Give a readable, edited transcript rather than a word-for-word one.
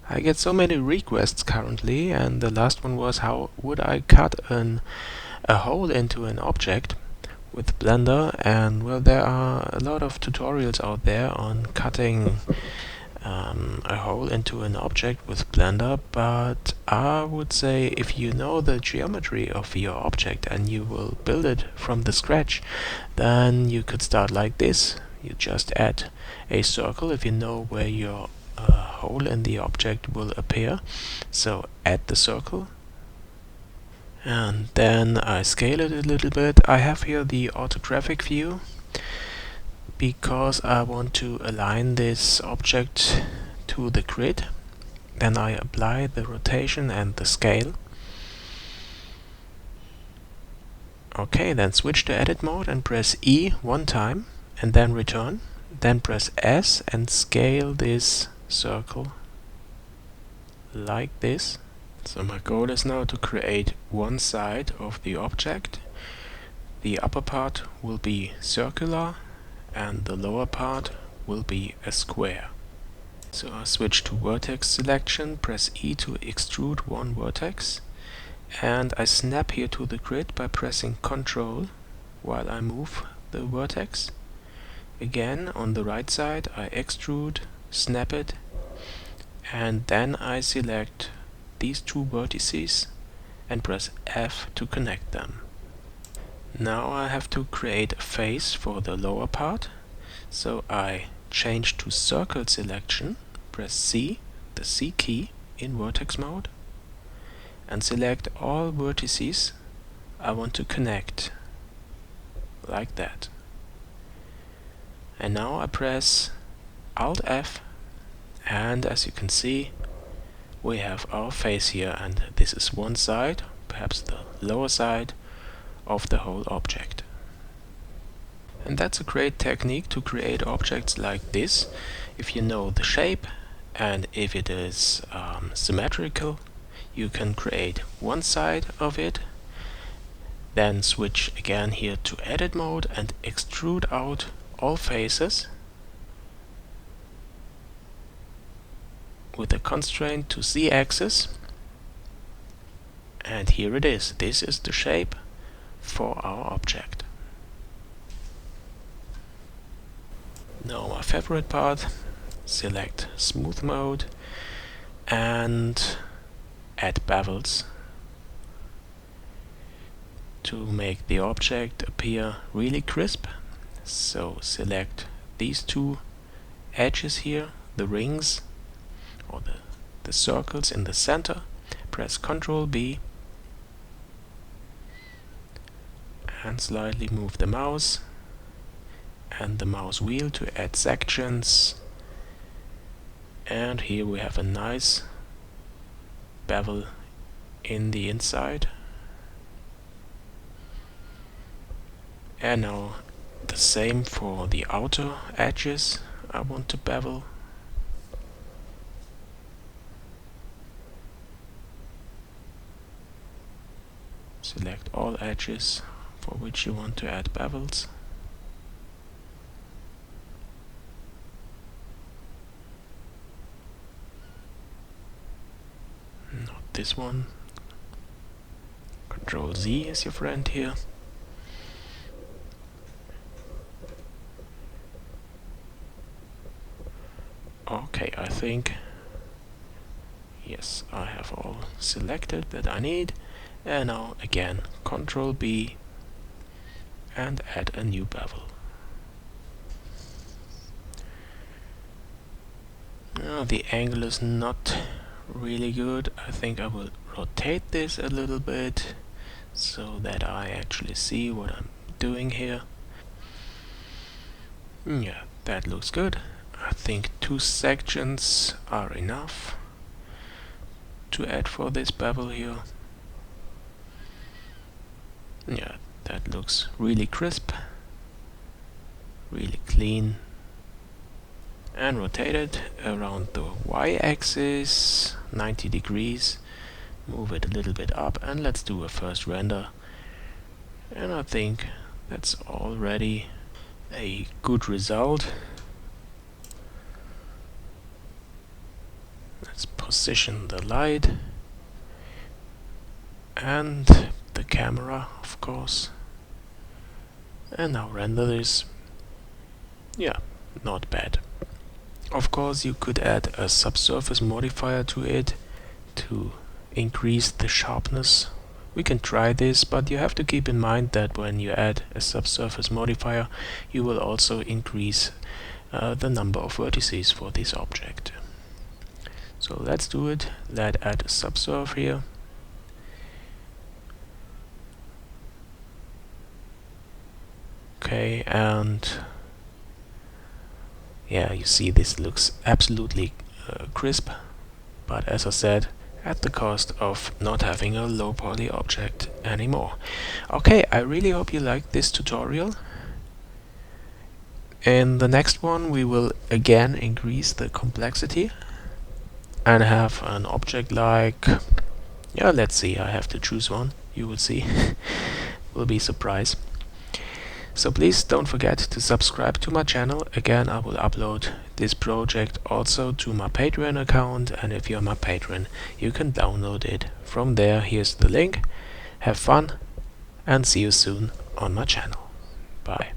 I get so many requests currently, and the last one was how would I cut a hole into an object with Blender. And well, there are a lot of tutorials out there on cutting a hole into an object with Blender, but I would say if you know the geometry of your object and you will build it from the scratch, then you could start like this. You just add a circle if you know where your hole in the object will appear. So add the circle, and then I scale it a little bit. I have here the orthographic view because I want to align this object to the grid. Then I apply the rotation and the scale. Okay, then switch to edit mode and press E one time and then return. Then press S and scale this circle like this. So my goal is now to create one side of the object. The upper part will be circular and the lower part will be a square. So I switch to vertex selection, press E to extrude one vertex, and I snap here to the grid by pressing Ctrl while I move the vertex. Again, on the right side I extrude, snap it, and then I select these two vertices and press F to connect them. Now I have to create a face for the lower part, so I change to circle selection, press C, the C key in vertex mode, and select all vertices I want to connect, like that. And now I press Alt F, and as you can see, we have our face here, and this is one side, perhaps the lower side, of the whole object. And that's a great technique to create objects like this. If you know the shape and if it is symmetrical, you can create one side of it, then switch again here to edit mode and extrude out all faces with a constraint to Z-axis, and here it is. This is the shape for our object. Now my favorite part, select smooth mode and add bevels to make the object appear really crisp. So select these two edges here, the rings or the circles in the center, press Ctrl B and slightly move the mouse and the mouse wheel to add sections, and here we have a nice bevel in the inside. And now the same for the outer edges I want to bevel. Select all edges for which you want to add bevels. Not this one. Ctrl Z is your friend here. Okay, I think, yes, I have all selected that I need. And now again, Ctrl B and add a new bevel. Now the angle is not really good. I think I will rotate this a little bit so that I actually see what I'm doing here. Yeah, that looks good. I think 2 sections are enough to add for this bevel here. Yeah, that looks really crisp, really clean. And rotate it around the y-axis 90 degrees, move it a little bit up, and let's do a first render. And I think that's already a good result. Let's position the light and the camera, of course. And now render this. Yeah, not bad. Of course, you could add a subsurface modifier to it to increase the sharpness. We can try this, but you have to keep in mind that when you add a subsurface modifier, you will also increase the number of vertices for this object. So let's do it. Let's add a subsurf here. Okay, and yeah, you see this looks absolutely crisp, but as I said, at the cost of not having a low poly object anymore. Okay, I really hope you liked this tutorial. In the next one we will again increase the complexity and have an object like, yeah, let's see, I have to choose one, you will see. Will be surprised. So please don't forget to subscribe to my channel. Again, I will upload this project also to my Patreon account, and if you're my patron, you can download it from there. Here's the link. Have fun and see you soon on my channel. Bye.